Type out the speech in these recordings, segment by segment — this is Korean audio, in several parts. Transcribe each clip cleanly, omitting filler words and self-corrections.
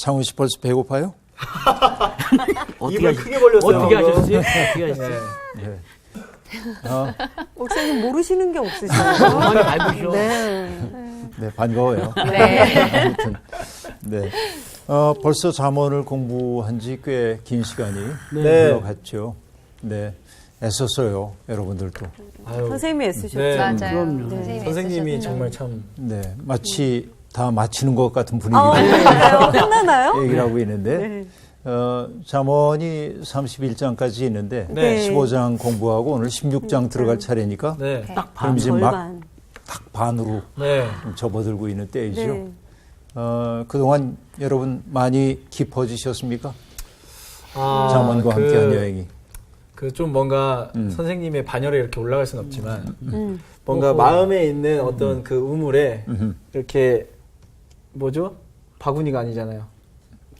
창훈 씨 벌써 배고파요? 입을 크게 벌렸어요. 어떻게 하셨어요? 어떻게 하셨어요? 네. 목사님 모르시는 게 없으시죠? 많이 알고셔. 네. 네, 반가워요. 네. 아무튼, 네. 벌써 잠언을 공부한 지 꽤 긴 시간이 흘러갔죠. 네. 애썼어요, 여러분들도. 아유, 선생님이 애쓰셨죠? 네. 맞아요. 그럼요. 선생님이 정말 참. 네. 마치 다 마치는 것 같은 분위기. 끝나나요? 끝나나요? 얘기를 하고 있는데, 네. 잠언이 31장까지 있는데, 네. 15장 공부하고 오늘 16장 들어갈 차례니까, 네. 딱 그럼 반. 이제 절반. 딱 반으로 네. 접어들고 있는 때이죠. 네. 그동안 여러분 많이 깊어지셨습니까? 아, 잠언과 함께한 여행이. 그 좀 뭔가 선생님의 반열에 이렇게 올라갈 수는 없지만 뭔가 마음에 있는 어떤 그 우물에 이렇게 뭐죠? 바구니가 아니잖아요.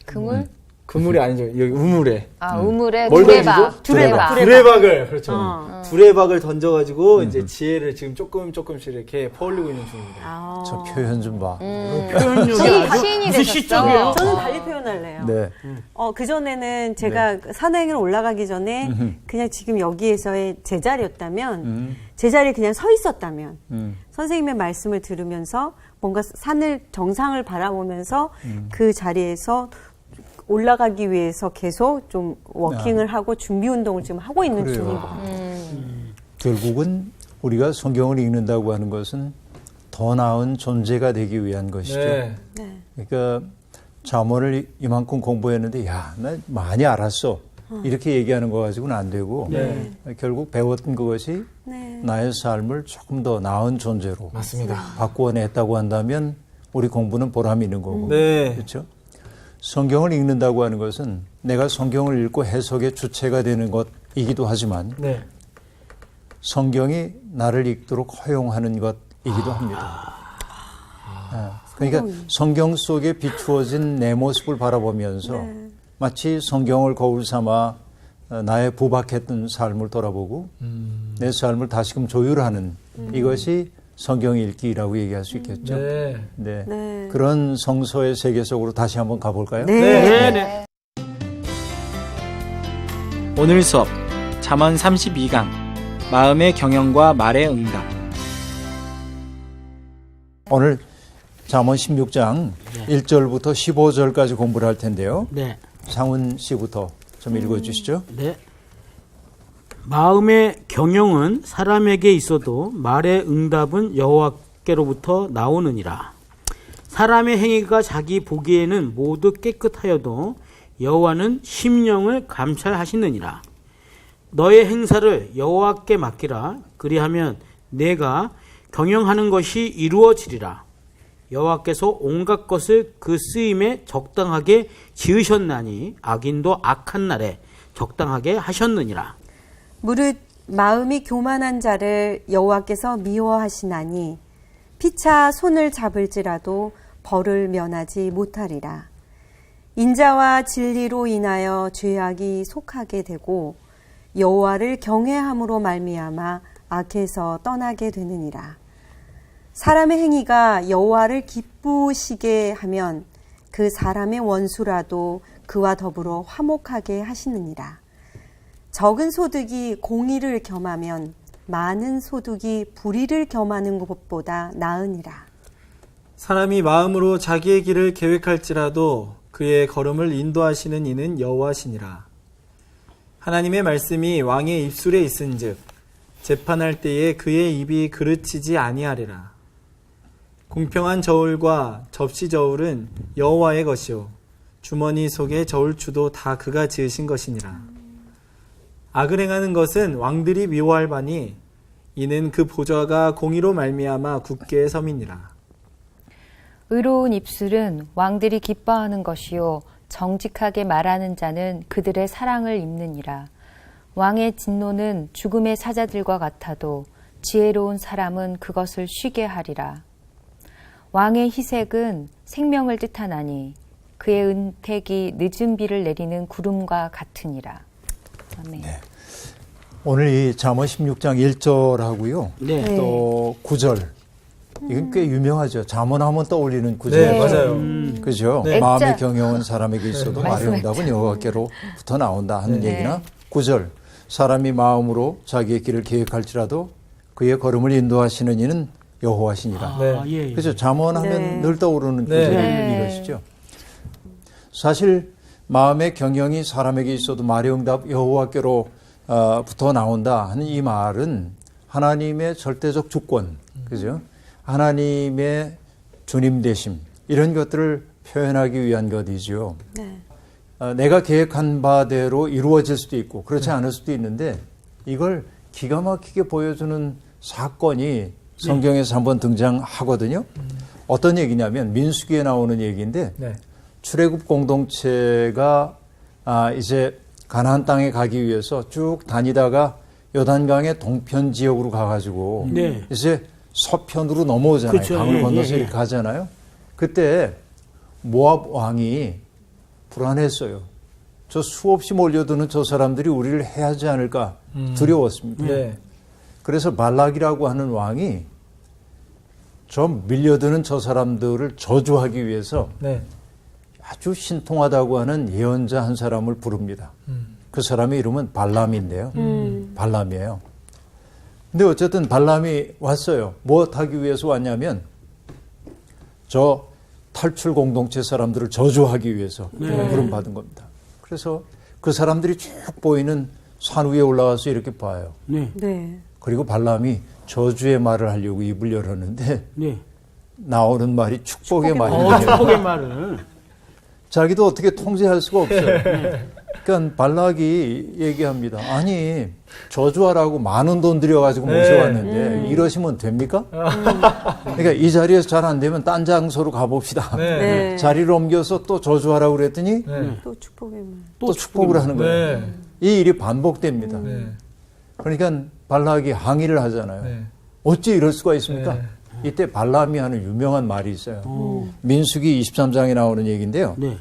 그물? 그물이 아니죠. 여기 우물에. 아, 우물에 뭘 두레박. 던지죠? 두레박. 두레박을 그렇죠. 두레박을 던져가지고 이제 지혜를 지금 조금씩 이렇게 퍼올리고 있는 중입니다. 저 표현 좀 봐. 표현력이 시인, 아주 시인이 무슨 되셨죠? 시적이에요? 저는 달리 표현할래요. 네. 그전에는 제가 산행을 올라가기 전에 그냥 지금 여기에서의 제자리였다면, 제자리에 그냥 서 있었다면, 선생님의 말씀을 들으면서 뭔가 산을, 정상을 바라보면서 그 자리에서 올라가기 위해서 계속 좀 워킹을 하고 준비 운동을 지금 하고 있는 그래요. 중인 것 같아요. 결국은 우리가 성경을 읽는다고 하는 것은 더 나은 존재가 되기 위한 것이죠. 네. 그러니까 잠언을 이만큼 공부했는데 야, 나 많이 알았어. 이렇게 얘기하는 거 가지고는 안 되고 네. 결국 배웠던 그것이 네. 나의 삶을 조금 더 나은 존재로 맞습니다. 바꾸어냈다고 한다면 우리 공부는 보람이 있는 거고. 네. 그렇죠? 성경을 읽는다고 하는 것은 내가 성경을 읽고 해석의 주체가 되는 것이기도 하지만 네. 성경이 나를 읽도록 허용하는 것이기도 합니다. 그러니까 성경 속에 비추어진 내 모습을 바라보면서 마치 성경을 거울 삼아 나의 부박했던 삶을 돌아보고 내 삶을 다시금 조율하는 이것이 성경 읽기라고 얘기할 수 있겠죠. 네. 네. 네. 그런 성서의 세계 속으로 다시 한번 가볼까요? 네. 네. 오늘 수업 잠언 32강 마음의 경영과 말의 응답. 오늘 잠언 16장 1절부터 15절까지 공부를 할 텐데요. 네. 상훈 씨부터 좀 읽어주시죠. 네. 마음의 경영은 사람에게 있어도 말의 응답은 여호와께로부터 나오느니라. 사람의 행위가 자기 보기에는 모두 깨끗하여도 여호와는 심령을 감찰하시느니라. 너의 행사를 여호와께 맡기라. 그리하면 내가 경영하는 것이 이루어지리라. 여호와께서 온갖 것을 그 쓰임에 적당하게 지으셨나니 악인도 악한 날에 적당하게 하셨느니라. 무릇 마음이 교만한 자를 여호와께서 미워하시나니 피차 손을 잡을지라도 벌을 면하지 못하리라. 인자와 진리로 인하여 죄악이 속하게 되고 여호와를 경외함으로 말미암아 악해서 떠나게 되느니라. 사람의 행위가 여호와를 기쁘시게 하면 그 사람의 원수라도 그와 더불어 화목하게 하시느니라. 적은 소득이 공의를 겸하면 많은 소득이 불의를 겸하는 것보다 나으니라. 사람이 마음으로 자기의 길을 계획할지라도 그의 걸음을 인도하시는 이는 여호와시니라. 하나님의 말씀이 왕의 입술에 있은즉 재판할 때에 그의 입이 그르치지 아니하리라. 공평한 저울과 접시 저울은 여호와의 것이요 주머니 속의 저울추도 다 그가 지으신 것이니라. 악을 행하는 것은 왕들이 미워할 바니 이는 그 보좌가 공의로 말미암아 굳게 섬이니라. 의로운 입술은 왕들이 기뻐하는 것이요 정직하게 말하는 자는 그들의 사랑을 입느니라. 왕의 진노는 죽음의 사자들과 같아도 지혜로운 사람은 그것을 쉬게 하리라. 왕의 희색은 생명을 뜻하나니 그의 은택이 늦은 비를 내리는 구름과 같으니라. 아멘. 네. 오늘 이 잠언 16장 1절하고요. 네. 또 9절 이건 꽤 유명하죠. 잠언하면 떠올리는 구절이죠. 네, 맞아요. 그죠? 네. 마음의 액자. 경영은 사람에게 있어도 말의 응답은 여호와께로부터 나온다 하는 네. 얘기나 구절. 사람이 마음으로 자기의 길을 계획할지라도 그의 걸음을 인도하시는 이는 여호와시니라. 네. 예, 예. 그래서 잠언하면 네. 늘 떠오르는 네. 구절이 네. 이것이죠. 사실 마음의 경영이 사람에게 있어도 말의 응답 여호와께로부터 나온다 하는 이 말은 하나님의 절대적 주권, 그죠? 하나님의 주님 되심 이런 것들을 표현하기 위한 것이죠. 네. 내가 계획한 바대로 이루어질 수도 있고 그렇지 않을 수도 있는데 이걸 기가 막히게 보여주는 사건이 성경에서 한번 등장하거든요. 어떤 얘기냐면 민수기에 나오는 얘기인데 네. 출애굽 공동체가 이제 가나안 땅에 가기 위해서 쭉 다니다가 요단강의 동편 지역으로 가가지고 네. 이제 서편으로 넘어오잖아요. 그렇죠. 강을 예, 건너서 예, 예. 이렇게 가잖아요. 그때 모압 왕이 불안했어요. 저 수없이 몰려드는 저 사람들이 우리를 해하지 않을까 두려웠습니다. 네. 그래서 발락이라고 하는 왕이 저 밀려드는 저 사람들을 저주하기 위해서 네. 아주 신통하다고 하는 예언자 한 사람을 부릅니다. 그 사람의 이름은 발람인데요. 발람이에요. 근데 어쨌든 발람이 왔어요. 무엇하기 위해서 왔냐면 저 탈출 공동체 사람들을 저주하기 위해서 부름받은 겁니다. 그래서 그 사람들이 쭉 보이는 산 위에 올라가서 이렇게 봐요. 네. 네. 그리고 발람이 저주의 말을 하려고 입을 열었는데 네. 나오는 말이 축복의 말이에요. 축복의 말을. 자기도 어떻게 통제할 수가 없어요. 그러니까 발락이 얘기합니다. 아니 저주하라고 많은 돈 들여가지고 모셔왔는데 이러시면 됩니까? 그러니까 이 자리에서 잘 안 되면 딴 장소로 가봅시다. 네. 네. 자리를 옮겨서 또 저주하라고 그랬더니 네. 또 축복의 말. 또 축복을 하는 거예요. 네. 이 일이 반복됩니다. 네. 그러니까 발락이 항의를 하잖아요. 네. 어찌 이럴 수가 있습니까? 네. 이때 발람이 하는 유명한 말이 있어요. 민수기 23장에 나오는 얘기인데요. 네.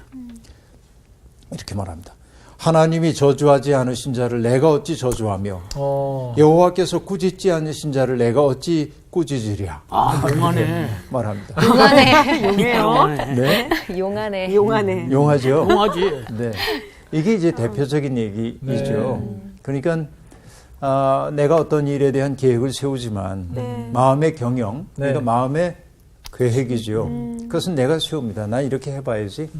이렇게 말합니다. 하나님이 저주하지 않으신 자를 내가 어찌 저주하며 여호와께서 꾸짖지 않으신 자를 내가 어찌 꾸짖으랴 용하네. 말합니다. 용해요. 네, 용하네. 용하네. 용하죠. 용하지. 네, 이게 이제 대표적인 얘기이죠. 그러니까 내가 어떤 일에 대한 계획을 세우지만 마음의 경영, 그러니까 마음의 계획이죠. 그것은 내가 세웁니다. 난 이렇게 해봐야지.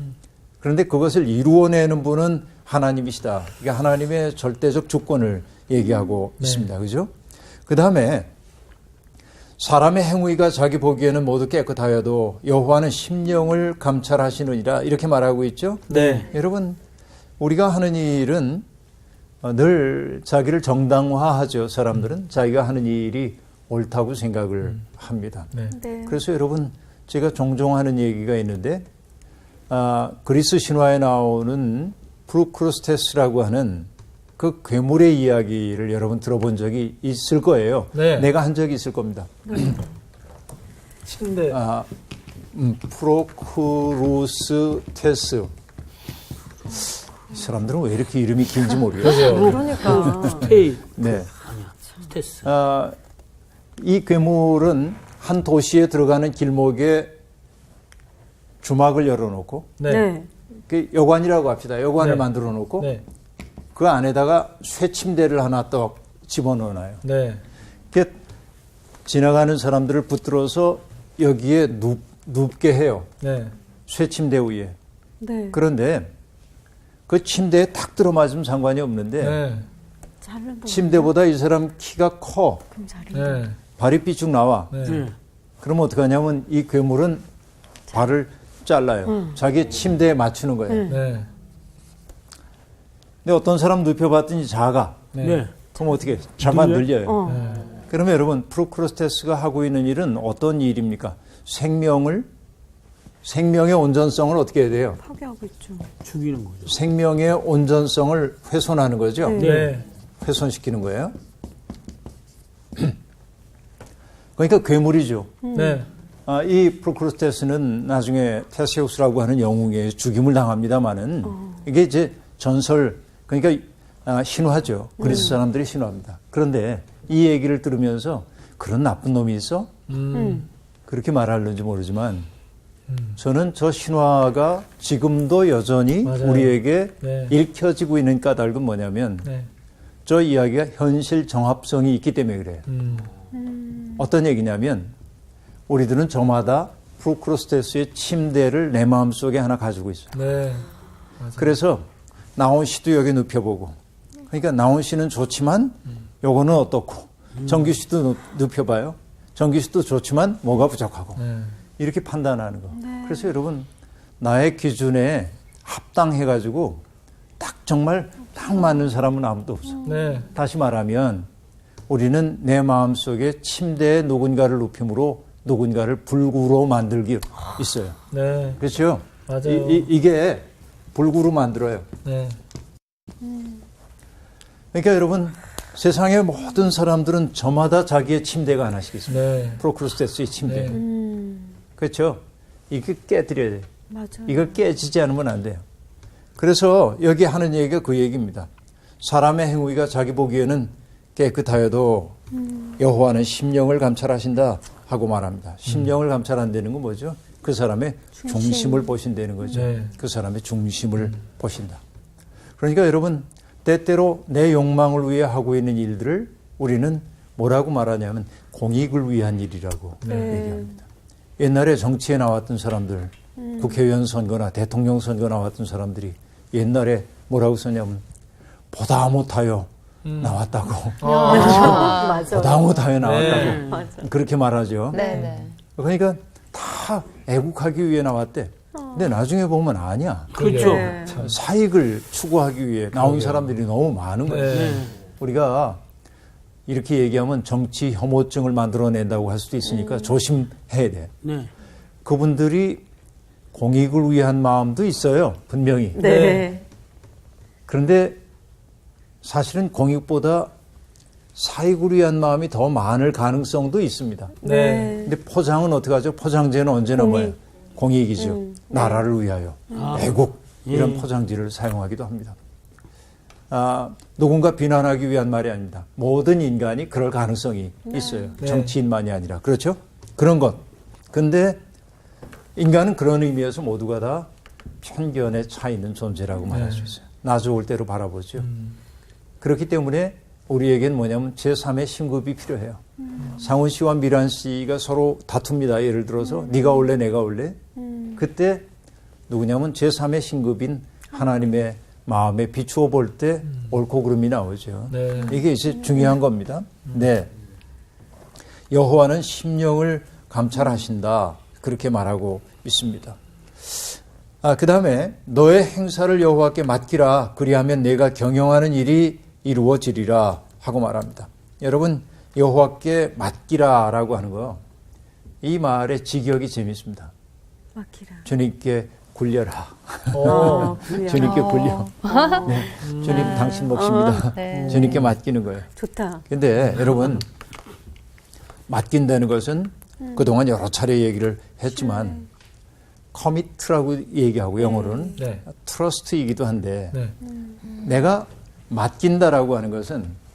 그런데 그것을 이루어내는 분은 하나님이시다. 그러니까 하나님의 절대적 주권을 얘기하고 있습니다. 그죠? 그 다음에 사람의 행위가 자기 보기에는 모두 깨끗하여도 여호와는 심령을 감찰하시느니라 이렇게 말하고 있죠. 네. 여러분 우리가 하는 일은 늘 자기를 정당화하죠. 사람들은 자기가 하는 일이 옳다고 생각을 합니다. 네. 네. 그래서 여러분 제가 종종 하는 얘기가 있는데 그리스 신화에 나오는 프루크루스테스라고 하는 그 괴물의 이야기를 여러분 들어본 적이 있을 거예요. 네. 내가 한 적이 있을 겁니다. 침대. 프로크루스테스. 이 사람들은 왜 이렇게 이름이 긴지 모르겠어요. 그러니까. 스테이. 네. 스테스. 이 괴물은 한 도시에 들어가는 길목에 주막을 열어놓고 네. 네. 그 여관이라고 합시다. 여관을 네. 만들어 놓고 네. 그 안에다가 쇠침대를 하나 떡 집어넣어놔요. 네. 그 지나가는 사람들을 붙들어서 여기에 눕게 해요. 네. 쇠침대 위에. 네. 그런데 그 침대에 탁 들어맞으면 상관이 없는데 네. 자른다. 침대보다 이 사람 키가 커. 그럼 자른다. 네. 발이 삐쭉 나와. 네. 네. 그러면 어떻게 하냐면 이 괴물은 발을 잘라요. 자기 침대에 맞추는 거예요. 네. 근데 어떤 사람 눕혀봤더니 작아. 네. 그럼 어떻게 해? 잘만 늘려요. 네. 그러면 여러분 프로크루스테스가 하고 있는 일은 어떤 일입니까? 생명의 온전성을 어떻게 해야 돼요? 파괴하고 있죠. 죽이는 거죠. 생명의 온전성을 훼손하는 거죠. 네. 훼손시키는 거예요. 그러니까 괴물이죠. 네. 이 프로크루스테스는 나중에 테세우스라고 하는 영웅에 죽임을 당합니다마는 이게 이제 전설, 그러니까 신화죠. 그리스 사람들이 신화입니다. 그런데 이 얘기를 들으면서 그런 나쁜 놈이 있어? 그렇게 말하는지 모르지만 저는 저 신화가 지금도 여전히 맞아요. 우리에게 네. 읽혀지고 있는 까닭은 뭐냐면 네. 저 이야기가 현실 정합성이 있기 때문에 그래요. 어떤 얘기냐면 우리들은 저마다 프로크로스테스의 침대를 내 마음속에 하나 가지고 있어요. 네. 맞아요. 그래서 나온 씨도 여기 눕혀보고 그러니까 나온 씨는 좋지만 요거는 어떻고 정규 씨도 눕혀봐요. 정규 씨도 좋지만 뭐가 부족하고 네. 이렇게 판단하는 거. 그래서 여러분 나의 기준에 합당해가지고 딱 정말 딱 맞는 사람은 아무도 없어. 네. 다시 말하면 우리는 내 마음속에 침대에 누군가를 눕힘으로 누군가를 불구로 만들기 있어요. 네. 그렇죠? 맞아요. 이게 불구로 만들어요. 네. 그러니까 여러분 세상의 모든 사람들은 저마다 자기의 침대가 하나씩 있습니다. 네. 프로크루스테스의 침대. 네. 그렇죠? 이게 깨뜨려야 돼요. 맞아. 이걸 깨지지 않으면 안 돼요. 그래서 여기 하는 얘기가 그 얘기입니다. 사람의 행위가 자기 보기에는 깨끗하여도 여호와는 심령을 감찰하신다 하고 말합니다. 심령을 감찰한다는 건 뭐죠? 그 사람의 중심을 보신다는 거죠. 네. 그 사람의 중심을 보신다. 그러니까 여러분 때때로 내 욕망을 위해 하고 있는 일들을 우리는 뭐라고 말하냐면 공익을 위한 일이라고 얘기합니다. 옛날에 정치에 나왔던 사람들, 국회의원 선거나 대통령 선거 나왔던 사람들이 옛날에 뭐라고 썼냐면 보다 못하여 나왔다고. 맞아. 보다 못하여 나왔다고. 네. 맞아. 그렇게 말하죠. 네네. 그러니까 다 애국하기 위해 나왔대. 근데 나중에 보면 아니야. 그렇죠. 네. 사익을 추구하기 위해 나온 사람들이 너무 많은 거예요. 네. 우리가 이렇게 얘기하면 정치 혐오증을 만들어낸다고 할 수도 있으니까 조심해야 돼. 네. 그분들이 공익을 위한 마음도 있어요. 분명히. 네. 그런데 사실은 공익보다 사익을 위한 마음이 더 많을 가능성도 있습니다. 네. 근데 포장은 어떻게 하죠? 포장재는 언제나 뭐예요? 공익이죠. 나라를 위하여. 애국. 이런 포장지를 사용하기도 합니다. 누군가 비난하기 위한 말이 아닙니다. 모든 인간이 그럴 가능성이 있어요. 네. 정치인만이 아니라. 그렇죠? 그런 것. 근데 인간은 그런 의미에서 모두가 다 편견에 차 있는 존재라고 말할 수 있어요. 나 좋을 대로 바라보죠. 그렇기 때문에 우리에겐 뭐냐면 제3의 신급이 필요해요. 상훈 씨와 미란 씨가 서로 다툽니다. 예를 들어서 네가 올래 내가 올래. 그때 누구냐면 제3의 신급인 하나님의 마음에 비추어 볼 때 옳고 그름이 나오죠. 네. 이게 이제 중요한 겁니다. 네. 여호와는 심령을 감찰하신다. 그렇게 말하고 있습니다. 그 다음에 너의 행사를 여호와께 맡기라. 그리하면 내가 경영하는 일이 이루어지리라 하고 말합니다. 여러분 여호와께 맡기라라고 하는 거 이 말의 직역이 재밌습니다. 막히라. 주님께 굴려라. 굴려. 주님께 굴려. 네. 주님 당신 몫입니다. 네. 주님께 맡기는 거예요. 좋다. 근데 여러분 맡긴다는 것은 그동안 여러 차례 얘기를 했지만 커미트라고 얘기하고 영어로는 네. 트러스트이기도 한데 네. 내가 맡긴다라고 하는 것은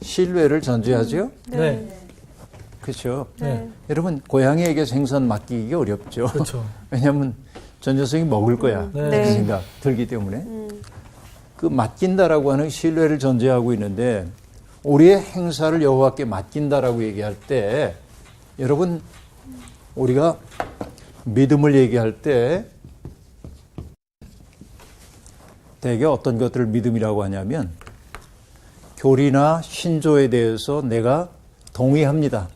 신뢰를 전제하죠. 네. 그렇죠. 네. 여러분 고양이에게 생선 맡기기 어렵죠. 그렇죠. 왜냐하면 전 녀석이 먹을 거야. 네. 그 생각 들기 때문에 그 맡긴다라고 하는 신뢰를 전제하고 있는데 우리의 행사를 여호와께 맡긴다라고 얘기할 때 여러분 우리가 믿음을 얘기할 때 대개 어떤 것들을 믿음이라고 하냐면 교리나 신조에 대해서 내가 동의합니다.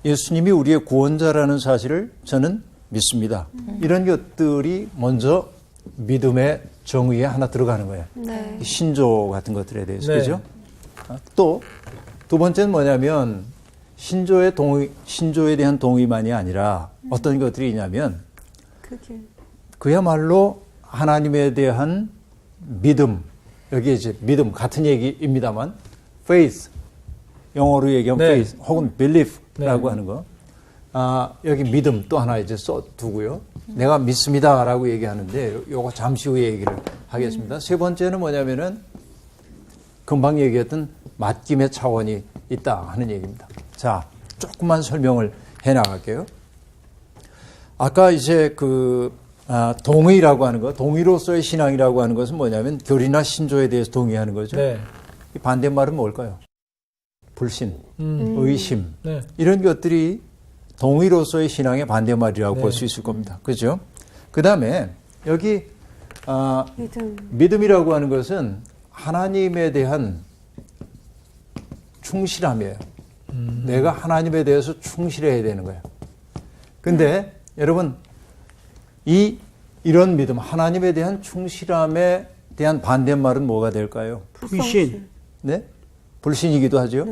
예수님이 우리의 구원자라는 사실을 저는 믿습니다. 이런 것들이 먼저 믿음의 정의에 하나 들어가는 거예요. 네. 신조 같은 것들에 대해서. 네. 그죠? 또 두 번째는 뭐냐면 신조에 대한 동의만이 아니라 어떤 것들이 있냐면 그게 그야말로 하나님에 대한 믿음. 여기 이제 믿음 같은 얘기입니다만 faith 영어로 얘기하면 네. faith 혹은 belief라고 네. 하는 거. 여기 믿음 또 하나 이제 써두고요. 내가 믿습니다라고 얘기하는데 요거 잠시 후에 얘기를 하겠습니다. 세 번째는 뭐냐면은 금방 얘기했던 맡김의 차원이 있다 하는 얘기입니다. 자, 조금만 설명을 해 나갈게요. 아까 이제 동의라고 하는 거, 동의로서의 신앙이라고 하는 것은 뭐냐면 교리나 신조에 대해서 동의하는 거죠. 네. 이 반대말은 뭘까요? 불신, 의심, 네. 이런 것들이 동의로서의 신앙의 반대말이라고 네. 볼 수 있을 겁니다. 그죠? 그 다음에 여기 믿음. 믿음이라고 하는 것은 하나님에 대한 충실함이에요. 내가 하나님에 대해서 충실해야 되는 거예요. 근데 여러분, 이런 믿음, 하나님에 대한 충실함에 대한 반대말은 뭐가 될까요? 불신. 네? 불신이기도 하죠.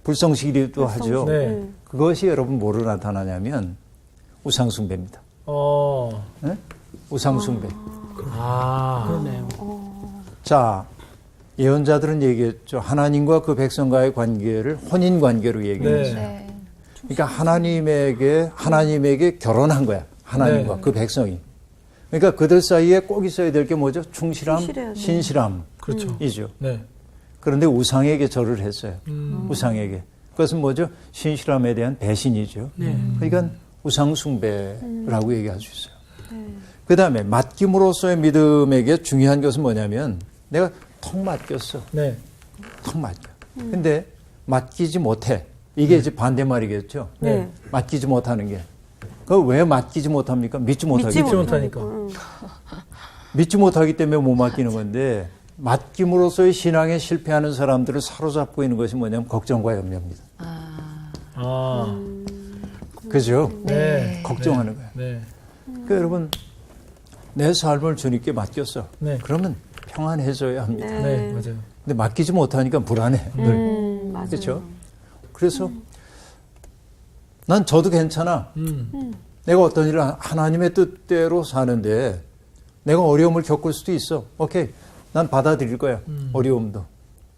불성실이기도 하죠. 네. 그것이 여러분 뭐로 나타나냐면 우상숭배입니다. 네? 우상숭배. 그러네요. 자, 예언자들은 얘기했죠. 하나님과 그 백성과의 관계를 혼인 관계로 얘기했어요. 네. 네. 그러니까 하나님에게 결혼한 거야. 하나님과 네. 그 백성이. 그러니까 그들 사이에 꼭 있어야 될 게 뭐죠? 충실함, 충실해야 돼. 신실함. 그렇죠. 이죠. 네. 그런데 우상에게 절을 했어요. 우상에게. 그것은 뭐죠? 신실함에 대한 배신이죠. 그러니까 우상숭배라고 얘기할 수 있어요. 그 다음에 맡김으로서의 믿음에게 중요한 것은 뭐냐면 내가 턱 맡겼어. 네. 턱 맡겨. 근데 맡기지 못해. 이게 이제 반대말이겠죠. 네. 맡기지 못하는 게. 그 왜 맡기지 못합니까? 믿지 못하기 믿지 못하니까. 믿지 못하기 때문에 못 맡기는 건데 맡김으로써의 신앙에 실패하는 사람들을 사로잡고 있는 것이 뭐냐면 걱정과 염려입니다. 아. 그죠? 네. 걱정하는 거예요. 네. 그러니까 여러분 내 삶을 주님께 맡겼어. 네. 그러면 평안해져야 합니다. 네, 맞아요. 근데 맡기지 못하니까 불안해. 늘. 맞아요. 그렇죠? 그래서 난 저도 괜찮아. 음. 내가 어떤 일을 하나님의 뜻대로 사는데 내가 어려움을 겪을 수도 있어. 오케이. 난 받아들일 거야. 어려움도.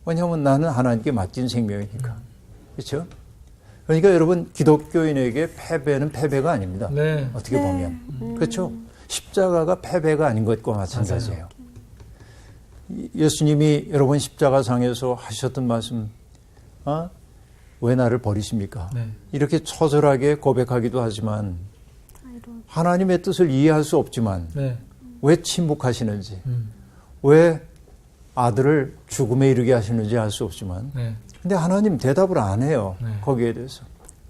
왜냐하면 나는 하나님께 맡긴 생명이니까. 그렇죠? 그러니까 여러분 기독교인에게 패배는 패배가 아닙니다. 네. 어떻게 보면. 그렇죠? 십자가가 패배가 아닌 것과 마찬가지예요. 예수님이 여러분 십자가상에서 하셨던 말씀, 왜 나를 버리십니까? 네. 이렇게 처절하게 고백하기도 하지만 하나님의 뜻을 이해할 수 없지만 네. 왜 침묵하시는지, 왜 아들을 죽음에 이르게 하시는지 알 수 없지만 네. 근데 하나님 대답을 안 해요. 네. 거기에 대해서.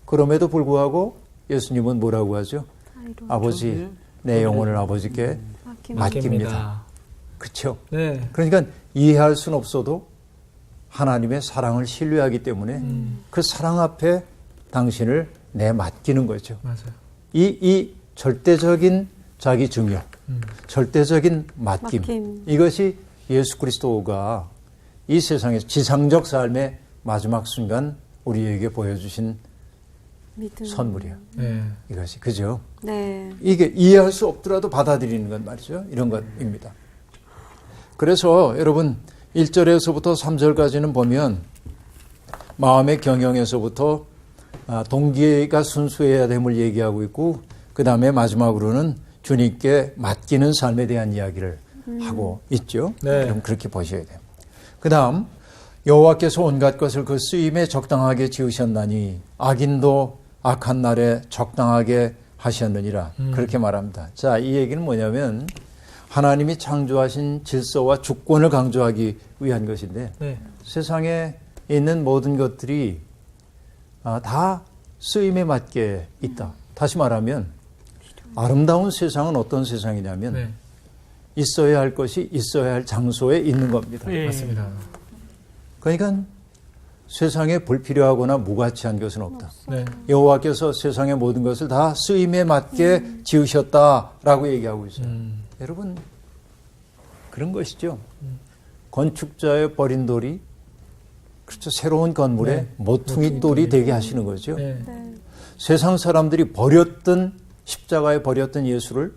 그럼에도 불구하고 예수님은 뭐라고 하죠? 아버지, 내 영혼을 아버지께 맡깁니다. 그렇죠? 네. 그러니까 이해할 수는 없어도 하나님의 사랑을 신뢰하기 때문에 그 사랑 앞에 당신을 맡기는 거죠. 맞아요. 이 절대적인 자기 증여, 절대적인 맡김. 이것이 예수 그리스도가 이 세상에서 지상적 삶의 마지막 순간 우리에게 보여주신 믿음. 선물이에요. 네. 이것이. 그죠? 네. 이게 이해할 수 없더라도 받아들이는 것 말이죠. 이런 것입니다. 그래서 여러분 1절에서부터 3절까지는 보면 마음의 경영에서부터 동기가 순수해야 됨을 얘기하고 있고 그 다음에 마지막으로는 주님께 맡기는 삶에 대한 이야기를 하고 있죠. 네. 그럼 그렇게 보셔야 돼요. 그 다음 여호와께서 온갖 것을 그 쓰임에 적당하게 지으셨나니 악인도 악한 날에 적당하게 하셨느니라. 그렇게 말합니다. 자, 이 얘기는 뭐냐면 하나님이 창조하신 질서와 주권을 강조하기 위한 것인데 네. 세상에 있는 모든 것들이 다 쓰임에 맞게 있다. 다시 말하면 아름다운 세상은 어떤 세상이냐면 네. 있어야 할 것이 있어야 할 장소에 있는 겁니다. 예. 맞습니다. 그러니까 세상에 불필요하거나 무가치한 것은 없다. 네. 여호와께서 세상의 모든 것을 다 쓰임에 맞게 지으셨다라고 얘기하고 있어요. 여러분 그런 것이죠. 건축자의 버린 돌이 그렇죠. 새로운 건물에 네. 모퉁이 돌이 되게 하시는 거죠. 네. 세상 사람들이 버렸던 십자가에 버렸던 예수를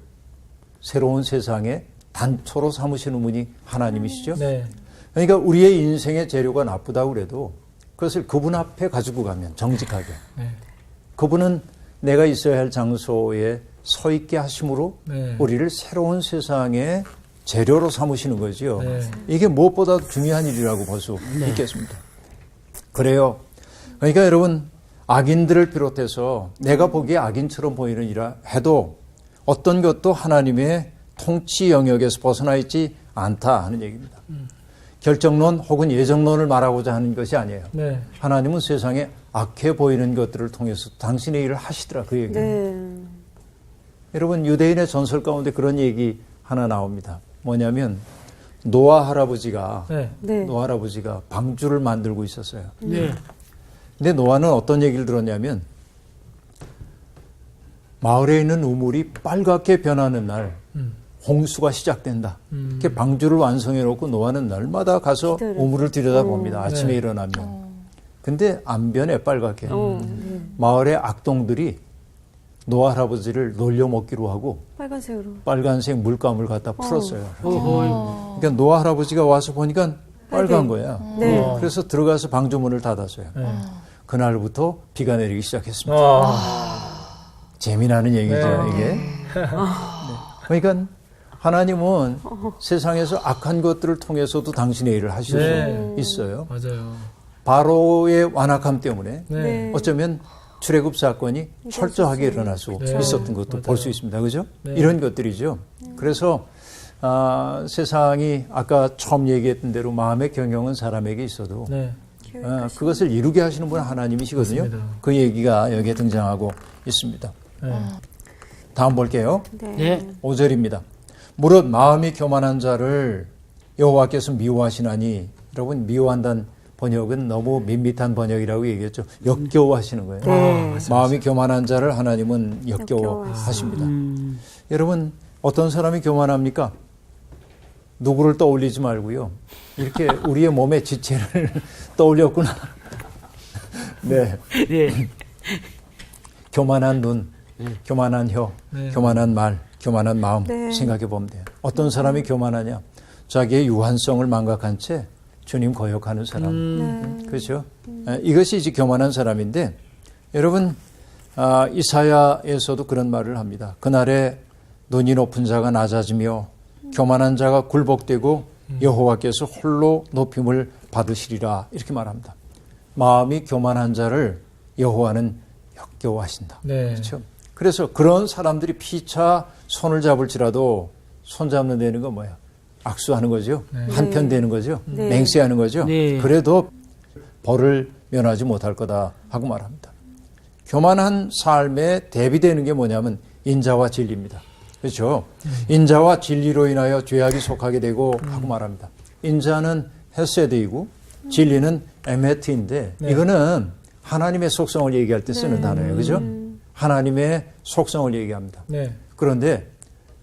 새로운 세상에 단초로 삼으시는 분이 하나님이시죠. 네. 그러니까 우리의 인생의 재료가 나쁘다고 그래도 그것을 그분 앞에 가지고 가면 정직하게 네. 그분은 내가 있어야 할 장소에 서 있게 하심으로 네. 우리를 새로운 세상의 재료로 삼으시는 거죠. 네. 이게 무엇보다 중요한 일이라고 볼 수 있겠습니다. 그래요. 그러니까 여러분 악인들을 비롯해서 내가 보기에 악인처럼 보이는 이라 해도 어떤 것도 하나님의 통치 영역에서 벗어나 있지 않다 하는 얘기입니다. 결정론 혹은 예정론을 말하고자 하는 것이 아니에요. 네. 하나님은 세상에 악해 보이는 것들을 통해서 당신의 일을 하시더라 그 얘기예요. 네. 여러분 유대인의 전설 가운데 그런 얘기 하나 나옵니다. 뭐냐면 노아 할아버지가 네. 네. 노아 할아버지가 방주를 만들고 있었어요. 네. 근데 노아는 어떤 얘기를 들었냐면 마을에 있는 우물이 빨갛게 변하는 날 홍수가 시작된다. 이렇게 방주를 완성해 놓고 노아는 날마다 가서 기다려. 우물을 들여다봅니다. 아침에 네. 일어나면. 근데 안 변해 빨갛게. 네. 마을의 악동들이 노아 할아버지를 놀려먹기로 하고 빨간색으로. 빨간색 물감을 갖다 풀었어요. 어허. 그러니까 노아 할아버지가 와서 보니까 빨간 거야. 네. 그래서 들어가서 방주문을 닫았어요. 네. 그날부터 비가 내리기 시작했습니다. 재미나는 얘기죠, 네. 이게. 네. 그러니까 하나님은 세상에서 악한 것들을 통해서도 당신의 일을 하실 수 네. 있어요. 맞아요. 바로의 완악함 때문에 네. 네. 어쩌면 출애굽 사건이 철저하게 일어날 수 네. 있었던 것도 맞아요. 볼 수 있습니다. 그죠? 네. 이런 것들이죠. 그래서 세상이 아까 처음 얘기했던 대로 마음의 경영은 사람에게 있어도 네. 그것을 이루게 하시는 분은 하나님이시거든요. 맞습니다. 그 얘기가 여기에 등장하고 있습니다. 네. 다음 볼게요. 네. 네. 5절입니다. 무릇 마음이 교만한 자를 여호와께서 미워하시나니, 여러분 미워한다는 번역은 너무 밋밋한 번역이라고 얘기했죠. 역겨워하시는 거예요. 네. 마음이 교만한 자를 하나님은 역겨워하십니다. 여러분 어떤 사람이 교만합니까? 누구를 떠올리지 말고요. 이렇게 우리의 몸의 지체를 떠올렸구나. 네. 네. 교만한 눈, 교만한 혀, 네. 교만한 말, 교만한 마음 네. 생각해 보면 돼요. 어떤 사람이 교만하냐? 자기의 유한성을 망각한 채 주님 거역하는 사람. 그렇죠? 이것이 이제 교만한 사람인데, 여러분 이사야에서도 그런 말을 합니다. 그날에 눈이 높은 자가 낮아지며 교만한 자가 굴복되고 여호와께서 홀로 높임을 받으시리라, 이렇게 말합니다. 마음이 교만한 자를 여호와는 역겨워하신다. 네. 그렇죠? 그래서 그런 사람들이 피차 손을 잡을지라도 손 잡는 데는 건 뭐야? 악수하는 거죠. 네. 한편 되는 거죠. 네. 맹세하는 거죠. 네. 그래도 벌을 면하지 못할 거다 하고 말합니다. 교만한 삶에 대비되는 게 뭐냐면 인자와 진리입니다. 그렇죠? 인자와 진리로 인하여 죄악이 속하게 되고 하고 말합니다. 인자는 헤세드이고 진리는 에메트인데, 네. 이거는 하나님의 속성을 얘기할 때 쓰는 단어예요. 그죠? 하나님의 속성을 얘기합니다. 네. 그런데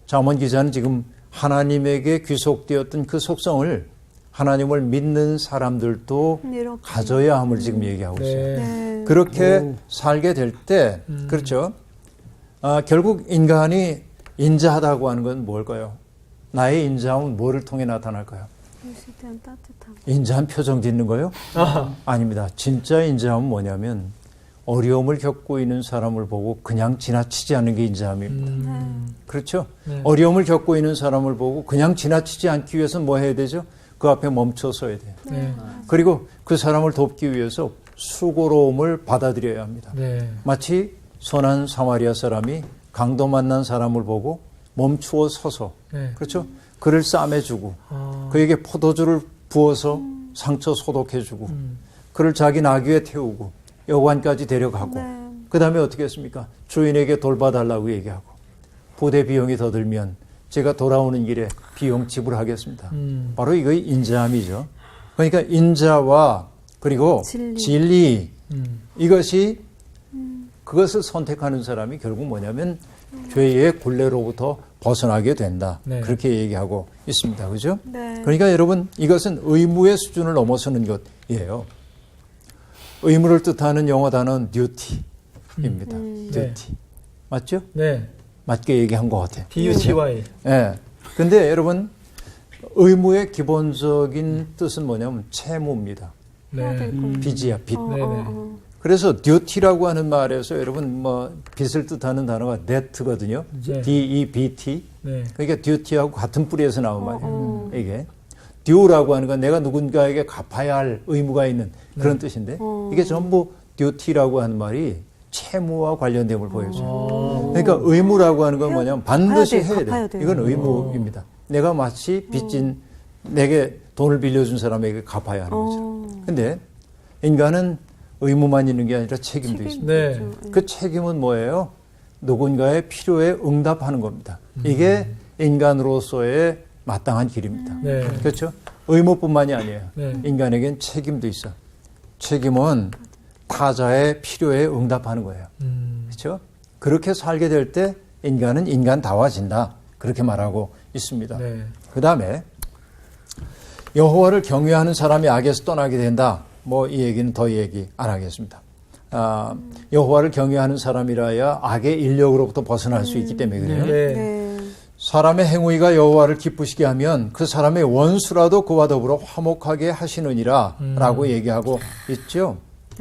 잠언 기자는 지금 하나님에게 귀속되었던 그 속성을 하나님을 믿는 사람들도 이렇게. 가져야 함을 지금 얘기하고 있어요. 네. 네. 그렇게 살게 될 때, 그렇죠? 결국 인간이 인자하다고 하는 건 뭘까요? 나의 인자함은 뭐를 통해 나타날까요? 있을 때는 따뜻함. 인자한 표정 짓는 거요? 아닙니다. 진짜 인자함은 뭐냐면 어려움을 겪고 있는 사람을 보고 그냥 지나치지 않는 게 인자함입니다. 그렇죠? 네. 어려움을 겪고 있는 사람을 보고 그냥 지나치지 않기 위해서는 뭐 해야 되죠? 그 앞에 멈춰서야 돼요. 네. 그리고 그 사람을 돕기 위해서 수고로움을 받아들여야 합니다. 네. 마치 선한 사마리아 사람이 강도 만난 사람을 보고 멈추어 서서, 네. 그렇죠? 그를 싸매주고 아. 그에게 포도주를 부어서 상처 소독해주고 그를 자기 나귀에 태우고 여관까지 데려가고 네. 그 다음에 어떻게 했습니까? 주인에게 돌봐달라고 얘기하고 부대 비용이 더 들면 제가 돌아오는 길에 비용 지불하겠습니다. 바로 이거 인자함이죠. 그러니까 인자와 그리고 진리 이것이 그것을 선택하는 사람이 결국 뭐냐면 죄의 굴레로부터 벗어나게 된다. 네. 그렇게 얘기하고 있습니다. 그죠? 네. 그러니까 여러분 이것은 의무의 수준을 넘어서는 것이에요. 의무를 뜻하는 영어 단어는 duty입니다. duty. 맞죠? 네. 맞게 얘기한 것 같아요. DUTY. 예. 근데 여러분 의무의 기본적인 뜻은 뭐냐면 채무입니다. 네. 빚이야, 빚. 네네. 그래서 duty라고 하는 말에서 여러분 뭐 빚을 뜻하는 단어가 debt거든요. 네. D-E-B-T. 네. 그러니까 duty하고 같은 뿌리에서 나온 말이에요. 이게 due라고 하는 건 내가 누군가에게 갚아야 할 의무가 있는 그런 뜻인데 이게 전부 duty라고 하는 말이 채무와 관련됨을 보여줘요. 그러니까 의무라고 하는 건 뭐냐면 반드시 해야 돼. 이건 의무입니다. 내가 마치 빚진 내게 돈을 빌려준 사람에게 갚아야 하는 거죠. 근데 인간은 의무만 있는 게 아니라 책임도 있습니다. 네. 그 책임은 뭐예요? 누군가의 필요에 응답하는 겁니다. 이게 인간으로서의 마땅한 길입니다. 네. 그렇죠? 의무뿐만이 아니에요. 네. 인간에겐 책임도 있어. 책임은 타자의 필요에 응답하는 거예요. 그렇죠? 그렇게 살게 될 때 인간은 인간다워진다. 그렇게 말하고 있습니다. 네. 그 다음에 여호와를 경외하는 사람이 악에서 떠나게 된다. 뭐 이 얘기는 더 얘기 안 하겠습니다. 여호와를 경외하는 사람이라야 악의 인력으로부터 벗어날 수 있기 때문에 그래요. 네. 네. 사람의 행위가 여호와를 기쁘시게 하면 그 사람의 원수라도 그와 더불어 화목하게 하시느니라 라고 얘기하고 있죠.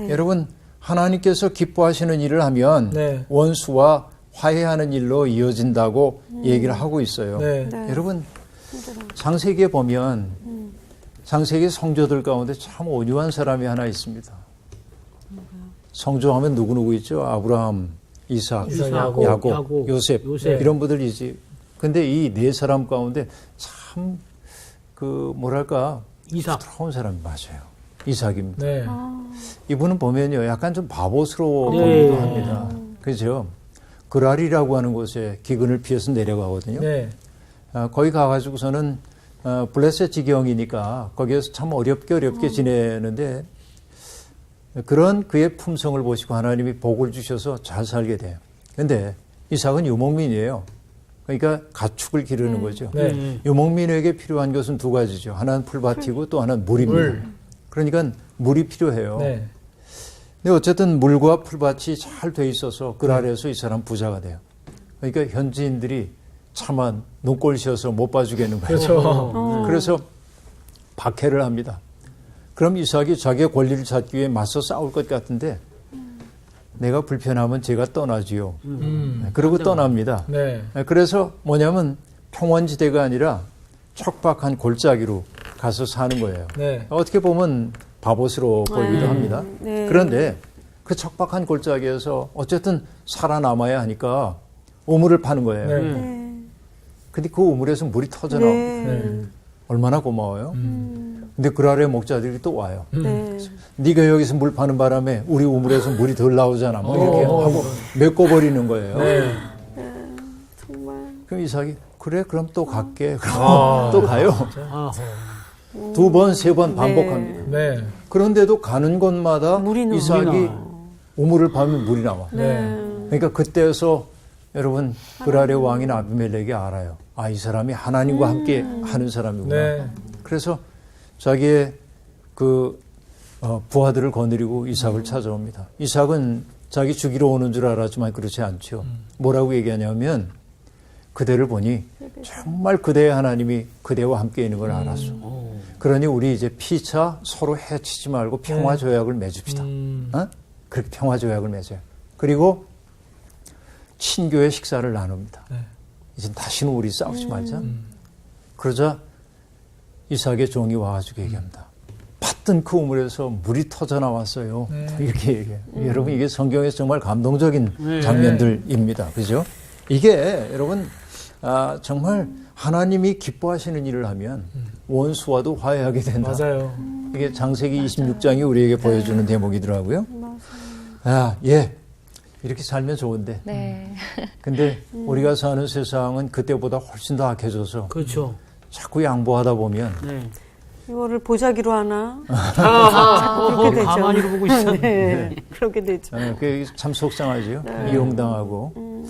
여러분 하나님께서 기뻐하시는 일을 하면 네. 원수와 화해하는 일로 이어진다고 얘기를 하고 있어요. 네. 여러분 창세기에 보면 창세기 성조들 가운데 참 온유한 사람이 하나 있습니다. 성조하면 누구누구 있죠? 아브라함, 이삭, 야곱, 요셉. 이런 분들이지. 근데 이 네 사람 가운데 참 이삭. 부드러운 사람이 맞아요. 이삭입니다. 네. 이분은 보면요, 약간 좀 바보스러워 네. 보이기도 합니다. 그죠? 그랄이라고 하는 곳에 기근을 피해서 내려가거든요. 네. 거기 가가지고서는 블레셋 지경이니까 거기에서 참 어렵게 지내는데 그런 그의 품성을 보시고 하나님이 복을 주셔서 잘 살게 돼요. 근데 이삭은 유목민이에요. 그러니까 가축을 기르는 거죠. 네. 유목민에게 필요한 것은 두 가지죠. 하나는 풀밭이고 또 하나는 물입니다. 물. 그러니까 물이 필요해요. 네. 근데 어쨌든 물과 풀밭이 잘 돼 있어서 그 아래에서 이 사람 부자가 돼요. 그러니까 현지인들이 차마 눈꼴 씌어서 못 봐주겠는 거예요. 그렇죠. 그래서 박해를 합니다. 그럼 이삭이 자기의 권리를 찾기 위해 맞서 싸울 것 같은데 내가 불편하면 제가 떠나지요. 그러고 떠납니다. 네. 그래서 뭐냐면 평원지대가 아니라 척박한 골짜기로 가서 사는 거예요. 네. 어떻게 보면 바보스러워 보이기도 합니다. 네. 그런데 그 척박한 골짜기에서 어쨌든 살아남아야 하니까 우물을 파는 거예요. 네. 근데 그 우물에서 물이 터져 나옵니다. 네. 얼마나 고마워요. 근데 그 아래 목자들이 또 와요. 네. 네가 여기서 물 파는 바람에 우리 우물에서 물이 덜 나오잖아. 뭐 이렇게 하고 메꿔버리는 거예요. 네. 정말. 그럼 이삭이 그래 그럼 또 갈게. 그럼 또 가요. 아, 두 번, 세 번 반복합니다. 네. 그런데도 가는 곳마다 물이 나와. 이삭이 우물을 파면 물이 나와. 네. 그러니까 그때에서 여러분 그랄의 왕인 아비멜렉이 알아요. 아, 이 사람이 하나님과 함께 하는 사람이구나. 네. 그래서 자기의 부하들을 거느리고 이삭을 찾아옵니다. 이삭은 자기 죽이러 오는 줄 알았지만 그렇지 않죠. 뭐라고 얘기하냐면 그대를 보니 정말 그대의 하나님이 그대와 함께 있는 걸 알았어. 그러니 우리 이제 피차 서로 해치지 말고 평화 조약을 맺읍시다. 어? 그렇게 평화 조약을 맺어요. 그리고 친교의 식사를 나눕니다. 네. 이제 다시는 우리 싸우지 말자. 그러자 이삭의 종이 와가지고 얘기합니다. 팠던 그 우물에서 물이 터져 나왔어요. 이렇게 얘기해요. 여러분 이게 성경에서 정말 감동적인 장면들입니다. 그죠? 이게 여러분 정말 하나님이 기뻐하시는 일을 하면 원수와도 화해하게 된다. 맞아요. 이게 장세기 26장이 우리에게 보여주는 대목이더라고요. 예. 이렇게 살면 좋은데. 네. 근데 우리가 사는 세상은 그때보다 훨씬 더 악해져서 그렇죠. 자꾸 양보하다 보면 네. 이거를 보자기로 하나? 그렇게 되죠. 가만히로 보고 있어. 네. 그렇게 되죠. 그게 참 속상하죠. 이용당하고.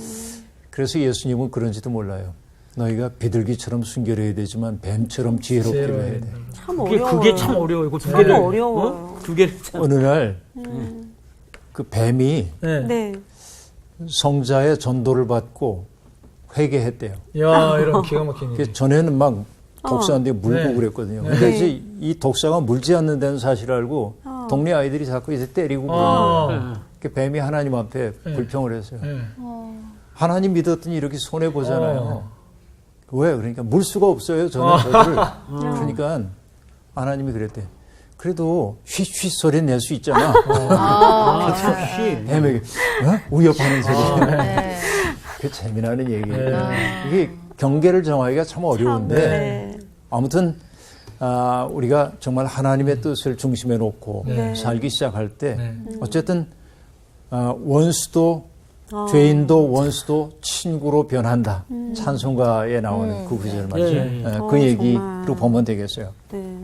그래서 예수님은 그런지도 몰라요. 너희가 비둘기처럼 순결해야 되지만 뱀처럼 지혜롭기로 해야 돼. 참 어려워요. 그게 참 어려워요. 이거 두 참 개를 어려워요. 두 개를 참. 어느 날 그 뱀이 네. 네. 성자의 전도를 받고 회개했대요. 야, 이런 기가 막힌 일. 전에는 막 독사한테 물고 네. 그랬거든요. 네. 근데 이제 이 독사가 물지 않는다는 사실을 알고 동네 아이들이 자꾸 이제 때리고 그러는 거예요. 그 뱀이 하나님 앞에 불평을 했어요. 네. 하나님 믿었더니 이렇게 손해 보잖아요. 왜? 그러니까 물 수가 없어요. 저는 저를. 그러니까 하나님이 그랬대. 그래도 휘휘 소리 낼 수 있잖아. 혹시 뱀에게 우협하는 소리. 네. 그 재미나는 얘기예요. 이게 경계를 정하기가 참 어려운데 네. 아무튼 우리가 정말 하나님의 뜻을 중심에 놓고 네. 살기 시작할 때 네. 어쨌든 원수도 죄인도 원수도 친구로 변한다. 찬송가에 나오는 그 구절 말이죠. 네. 그 얘기로 정말. 보면 되겠어요. 네.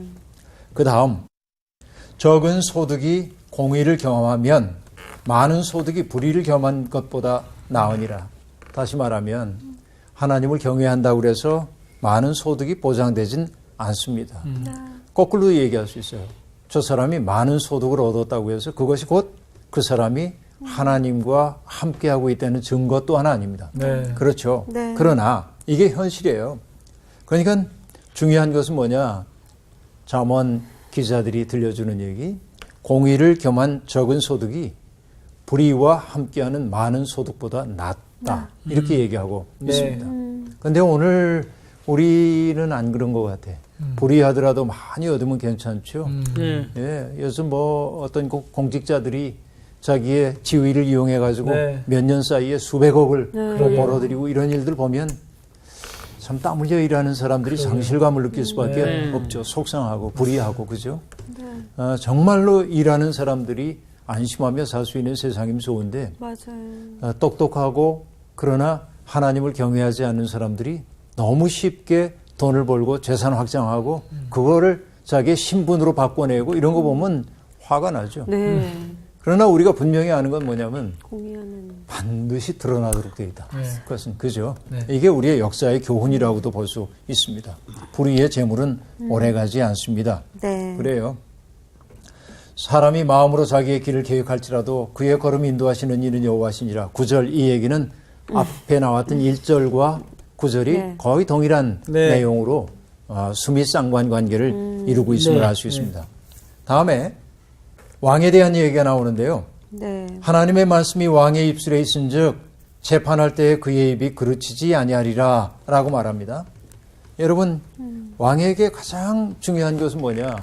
그 다음 적은 소득이 공의를 경험하면 많은 소득이 불의를 경험한 것보다 나으니라. 다시 말하면 하나님을 경외한다고 해서 많은 소득이 보장되진 않습니다. 거꾸로 얘기할 수 있어요. 저 사람이 많은 소득을 얻었다고 해서 그것이 곧 그 사람이 하나님과 함께하고 있다는 증거 또한 아닙니다. 네. 그렇죠. 네. 그러나 이게 현실이에요. 그러니까 중요한 것은 뭐냐. 잠언 기자들이 들려주는 얘기. 공의를 겸한 적은 소득이 불의와 함께하는 많은 소득보다 낫다. 이렇게 얘기하고 네. 있습니다. 그런데 오늘 우리는 안 그런 것 같아. 불의하더라도 많이 얻으면 괜찮죠. 예, 요즘 뭐 어떤 공직자들이 자기의 지위를 이용해가지고 네. 몇 년 사이에 수백억을 벌어들이고 이런 일들 보면 참 땀 흘려 일하는 사람들이 상실감을 느낄 수밖에 없죠. 속상하고 불의하고 그죠? 정말로 일하는 사람들이 안심하며 살 수 있는 세상이면 좋은데 맞아요. 똑똑하고 그러나 하나님을 경외하지 않는 사람들이 너무 쉽게 돈을 벌고 재산 확장하고 그거를 자기의 신분으로 바꿔내고 이런 거 보면 화가 나죠. 네. 그러나 우리가 분명히 아는 건 뭐냐면 공의하는. 반드시 드러나도록 되어 있다. 네. 그것은 그죠. 네. 이게 우리의 역사의 교훈이라고도 볼 수 있습니다. 불의의 재물은 오래가지 않습니다. 네. 그래요. 사람이 마음으로 자기의 길을 계획할지라도 그의 걸음 인도하시는 이는 여호와시니라. 9절 이 얘기는 앞에 나왔던 1절과 9절이 네. 거의 동일한 네. 내용으로 수미 쌍관 관계를 이루고 있음을 네. 알 수 있습니다. 다음에 왕에 대한 얘기가 나오는데요. 네. 하나님의 말씀이 왕의 입술에 있은즉 재판할 때에 그의 입이 그르치지 아니하리라 라고 말합니다. 여러분 왕에게 가장 중요한 것은 뭐냐.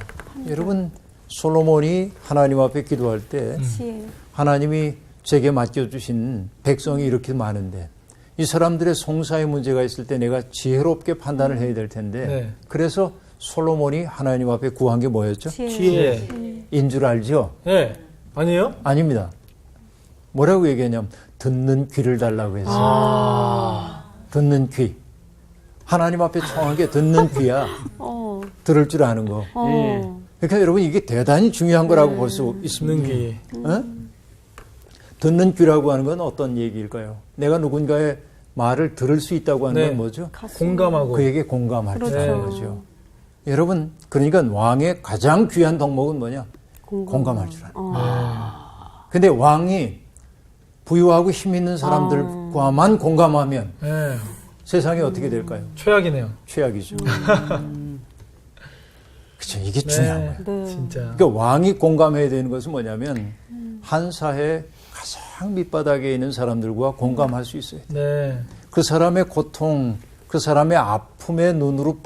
여러분 솔로몬이 하나님 앞에 기도할 때 지혜. 하나님이 제게 맡겨주신 백성이 이렇게 많은데 이 사람들의 송사의 문제가 있을 때 내가 지혜롭게 판단을 해야 될 텐데 네. 그래서 솔로몬이 하나님 앞에 구한 게 뭐였죠? 지혜. 인 줄 알죠? 네. 아니에요? 아닙니다. 뭐라고 얘기했냐면 듣는 귀를 달라고 했어요. 듣는 귀. 하나님 앞에 청하게 듣는 귀야. 들을 줄 아는 거. 그러니까 여러분 이게 대단히 중요한 거라고 볼 수 있습니다. 듣는 귀. 어? 듣는 귀라고 하는 건 어떤 얘기일까요? 내가 누군가의 말을 들을 수 있다고 하는 네. 건 뭐죠? 공감하고. 그에게 공감할 줄 그렇죠. 아는 거죠. 여러분 그러니까 왕의 가장 귀한 덕목은 뭐냐? 공감할 줄 아는 거. 근데 왕이 부유하고 힘 있는 사람들과만 공감하면 네. 세상이 어떻게 될까요? 최악이네요. 최악이죠. 그렇죠. 이게 중요한 거예요. 네. 진짜. 그러니까 왕이 공감해야 되는 것은 뭐냐면 한 사회의 가장 밑바닥에 있는 사람들과 공감할 수 있어요. 네. 그 사람의 고통, 그 사람의 아픔의 눈으로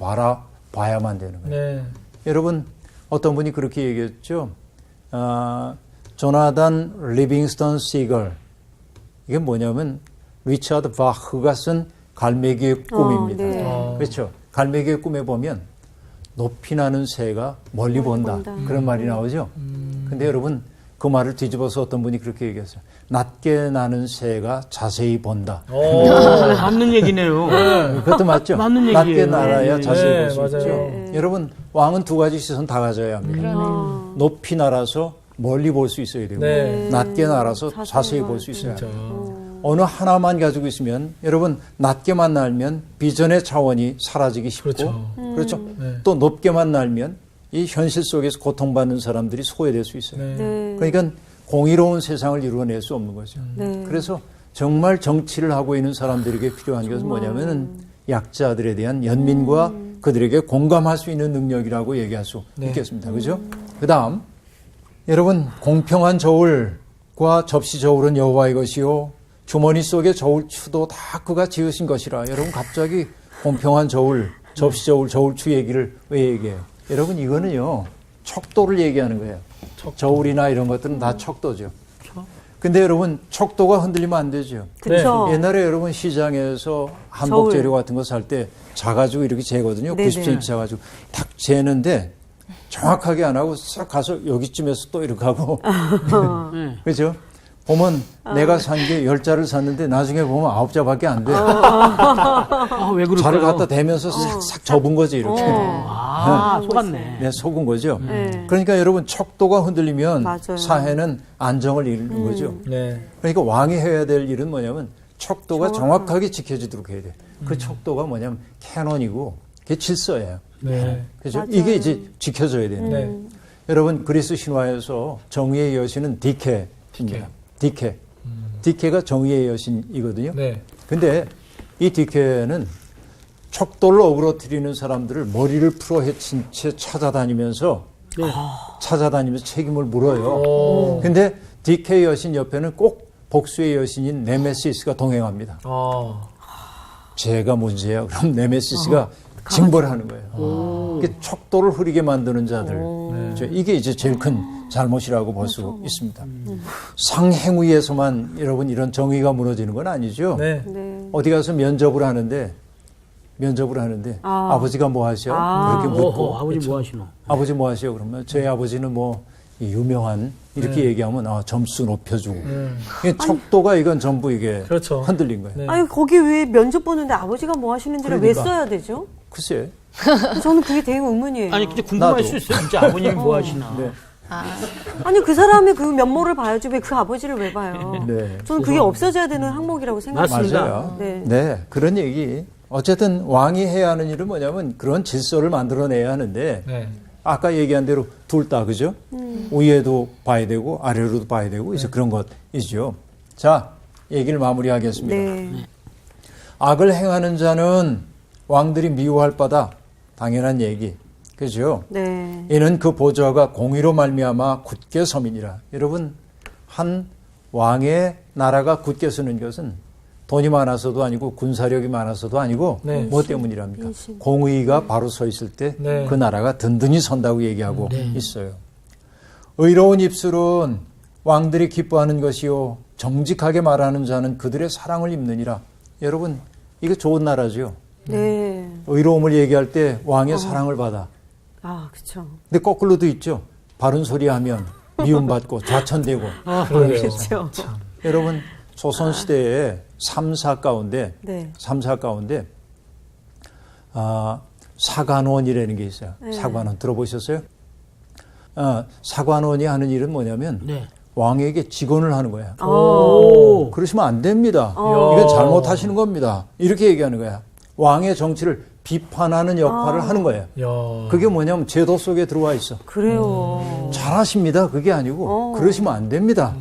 봐야만 되는 거예요. 네. 여러분 어떤 분이 그렇게 얘기했죠. 조나단 리빙스턴 시걸. 이게 뭐냐면 리차드 바흐가 쓴 갈매기의 꿈입니다. 네. 그렇죠. 갈매기의 꿈에 보면 높이 나는 새가 멀리 본다. 그런 말이 나오죠. 근데 여러분 그 말을 뒤집어서 어떤 분이 그렇게 얘기했어요. 낮게 나는 새가 자세히 본다. 맞는 얘기네요. 그것도 맞죠? 맞는 얘기예요. 낮게 날아야 네, 자세히 네, 볼 수 있죠. 맞아요. 여러분 왕은 두 가지 시선 다 가져야 합니다. 높이 날아서 멀리 볼 수 있어야 되고 네. 낮게 날아서 자세히 자세히 봐야 볼 수 있어야 진짜. 돼요. 어느 하나만 가지고 있으면 여러분 낮게만 날면 비전의 차원이 사라지기 쉽고 그렇죠. 그렇죠? 네. 또 높게만 날면 이 현실 속에서 고통받는 사람들이 소외될 수 있어요. 네. 네. 그러니까 공의로운 세상을 이루어낼 수 없는 거죠. 네. 그래서 정말 정치를 하고 있는 사람들에게 필요한 것은 뭐냐면은 약자들에 대한 연민과 그들에게 공감할 수 있는 능력이라고 얘기할 수 있겠습니다. 그죠? 그 다음, 여러분, 공평한 저울과 접시 저울은 여호와의 것이요. 주머니 속의 저울추도 다 그가 지으신 것이라. 여러분, 갑자기 공평한 저울, 접시 저울, 저울추 얘기를 왜 얘기해요? 여러분, 이거는요, 척도를 얘기하는 거예요. 저울이나 이런 것들은 다 척도죠. 근데 여러분 척도가 흔들리면 안 되죠. 그렇죠. 옛날에 여러분 시장에서 한복 재료 같은 거 살 때 자가지고 이렇게 재거든요. 네네. 90cm 자가지고 탁 재는데 정확하게 안 하고 싹 가서 여기쯤에서 또 이렇게 하고 그렇죠? 보면 내가 산 게 10자를 샀는데 나중에 보면 9자밖에 안 돼. 아, 왜 그럴까요? 자를 갖다 대면서 싹싹 접은 거지 이렇게. 아, 속았네. 네, 속은 거죠. 그러니까 여러분 척도가 흔들리면 맞아요. 사회는 안정을 잃는 거죠. 네. 그러니까 왕이 해야 될 일은 뭐냐면 척도가 정확하게 지켜지도록 해야 돼. 그 척도가 뭐냐면 캐논이고 그게 질서예요. 네. 그죠? 맞아요. 이게 이제 지켜져야 되는 거예요. 네. 여러분 그리스 신화에서 정의의 여신은 디케입니다. 디케. 디케가 정의의 여신이거든요. 네. 근데 이 디케는 척도를 어그러뜨리는 사람들을 머리를 풀어 헤친 채 찾아다니면서 책임을 물어요. 근데 디케 여신 옆에는 꼭 복수의 여신인 네메시스가 동행합니다. 죄가 문제야. 그럼 네메시스가 징벌하는 거예요. 이게 척도를 흐리게 만드는 자들. 이게 이제 제일 큰 잘못이라고 볼 수 있습니다. 상행위에서만 여러분 이런 정의가 무너지는 건 아니죠. 네. 네. 어디 가서 면접을 하는데 아버지가 뭐 하셔? 그렇게 묻고 아버지 뭐 하시노? 아버지 뭐 하셔? 그러면 저희 아버지는 뭐 유명한 이렇게 얘기하면 점수 높여주고 이게 척도가 이건 전부 이게 그렇죠. 흔들린 거예요. 네. 아니 거기 왜 면접 보는데 아버지가 뭐 하시는지를 왜 그러니까. 써야 되죠? 글쎄. 저는 그게 되게 의문이에요. 아니, 근데 궁금할 나도. 수 있어요. 진짜 아버님이 뭐 하시나? 네. 아니 그 사람의 그 면모를 봐야지 왜 그 아버지를 왜 봐요? 네. 저는 그게 없어져야 되는 항목이라고 생각해요. 맞습니다. 맞아요. 네. 네, 그런 얘기. 어쨌든 왕이 해야 하는 일은 뭐냐면 그런 질서를 만들어내야 하는데 네. 아까 얘기한 대로 둘 다 그죠? 위에도 봐야 되고 아래로도 봐야 되고 이제 그런 것이죠. 자, 얘기를 마무리하겠습니다. 네. 악을 행하는 자는 왕들이 미워할 바다. 당연한 얘기. 그죠? 네. 이는 그 보좌가 공의로 말미암아 굳게 섬이니라. 여러분, 한 왕의 나라가 굳게 서는 것은 돈이 많아서도 아니고 군사력이 많아서도 아니고 네. 뭐 때문이랍니까? 공의가 바로 서 있을 때 그 네. 나라가 든든히 선다고 얘기하고 있어요. 의로운 입술은 왕들이 기뻐하는 것이요 정직하게 말하는 자는 그들의 사랑을 입느니라. 여러분, 이거 좋은 나라죠. 네. 의로움을 얘기할 때 왕의 사랑을 받아. 아, 그렇죠. 근데 거꾸로도 있죠. 바른 소리 하면 미움받고 좌천되고. 그렇죠. 여러분, 조선시대에 삼사 가운데, 네. 사관원이라는 게 있어요. 사관원 들어보셨어요? 사관원이 하는 일은 뭐냐면 네. 왕에게 직언을 하는 거야. 오. 그러시면 안 됩니다. 이건 잘못하시는 겁니다. 이렇게 얘기하는 거야. 왕의 정치를 비판하는 역할을 하는 거예요. 야. 그게 뭐냐면 제도 속에 들어와 있어. 그래요. 잘하십니다. 그게 아니고 그러시면 안 됩니다.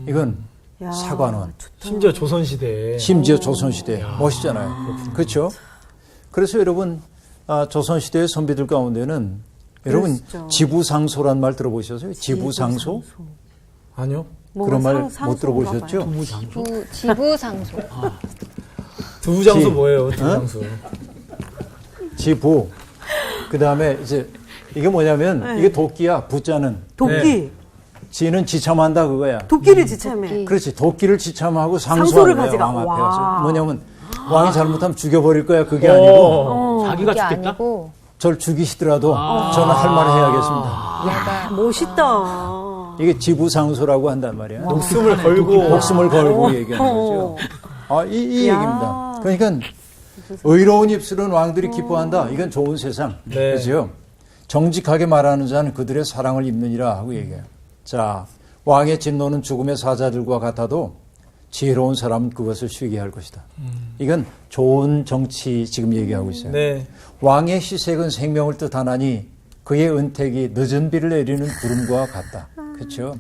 이건 야, 사관원. 심지어 조선시대에. 심지어 조선시대. 멋있잖아요. 그렇죠? 그래서 여러분 조선시대의 선비들 가운데는 여러분 그랬죠. 지부상소란 말 들어보셨어요? 지부상소? 아니요. 그런 말 못 상소인가 들어보셨죠? 봐요. 지부상소. 두부장수 지. 뭐예요? 두부장수. 지부. 그 다음에 이제 이게 뭐냐면 이게 도끼야. 부자는. 도끼. 네. 지는 지참한다 그거야. 도끼를 지참해. 그렇지. 도끼를 지참하고 상소를 상소하는 거야. 가져가. 왕 앞에 와. 가서. 뭐냐면 왕이 잘못하면 죽여버릴 거야. 그게 아니고 자기가 그게 죽겠다? 아니고 저를 죽이시더라도 저는 할 말을 해야겠습니다. 내가 멋있다. 이게 지부상소라고 한단 말이야. 목숨을 걸고. 목숨을 걸고 얘기하는 거죠. 이 야. 얘기입니다. 그러니까 의로운 입술은 왕들이 기뻐한다. 이건 좋은 세상. 네. 그렇죠? 정직하게 말하는 자는 그들의 사랑을 입느니라 하고 얘기해요. 자, 왕의 진노는 죽음의 사자들과 같아도 지혜로운 사람은 그것을 쉬게 할 것이다. 이건 좋은 정치 지금 얘기하고 있어요. 네. 왕의 희색은 생명을 뜻하나니 그의 은택이 늦은 비를 내리는 구름과 같다. 그렇죠?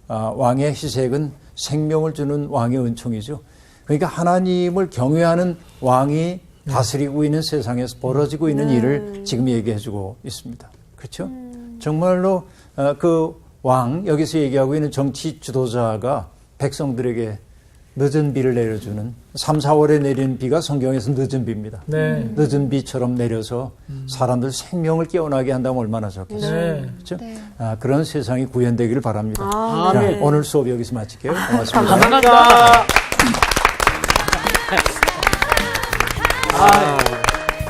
왕의 희색은 생명을 주는 왕의 은총이죠. 그러니까 하나님을 경외하는 왕이 다스리고 있는 세상에서 벌어지고 있는 일을 지금 얘기해주고 있습니다. 그렇죠? 정말로 그 왕, 여기서 얘기하고 있는 정치 지도자가 백성들에게 늦은 비를 내려주는 3, 4월에 내리는 비가 성경에서 늦은 비입니다. 네. 늦은 비처럼 내려서 사람들 생명을 깨어나게 한다면 얼마나 좋겠어요. 네. 그렇죠? 그런 세상이 구현되기를 바랍니다. 아, 자, 네. 오늘 수업 여기서 마칠게요. 고맙습니다. 감사합니다.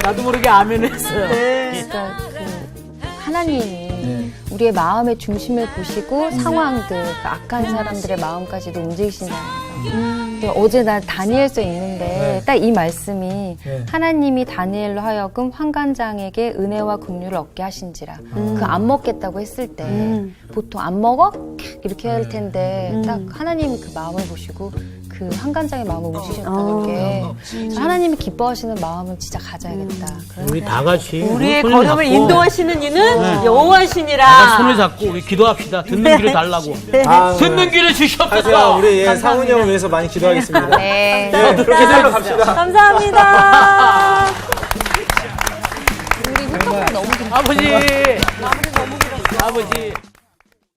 나도 모르게 아멘 했어요. 그러니까 그 하나님이 우리의 마음의 중심을 보시고 상황들, 그 악한 사람들의 마음까지도 움직이신다는 거. 어제 나 다니엘서 읽는데 딱 이 말씀이 하나님이 다니엘로 하여금 환관장에게 은혜와 긍휼을 얻게 하신지라. 그 안 먹겠다고 했을 때 보통 안 먹어? 이렇게 할 텐데 딱 하나님이 그 마음을 보시고 그 환관장의 마음을 움직이셨다는 게 하나님이 기뻐하시는 마음을 진짜 가져야겠다. 그런 우리 다 같이 우리의 손을 걸음을 잡고 인도하시는 이는 다 여호와시니라. 손을 잡고 우리 기도합시다. 듣는 귀를 달라고. 아, 듣는 귀를 하세요. 주시옵소서. 우리 상훈이 형을 위해서 많이 기도하겠습니다. 네. 그렇게 생각합시다. 감사합니다. 우리 흑덕분 너무 아버지. 아버지.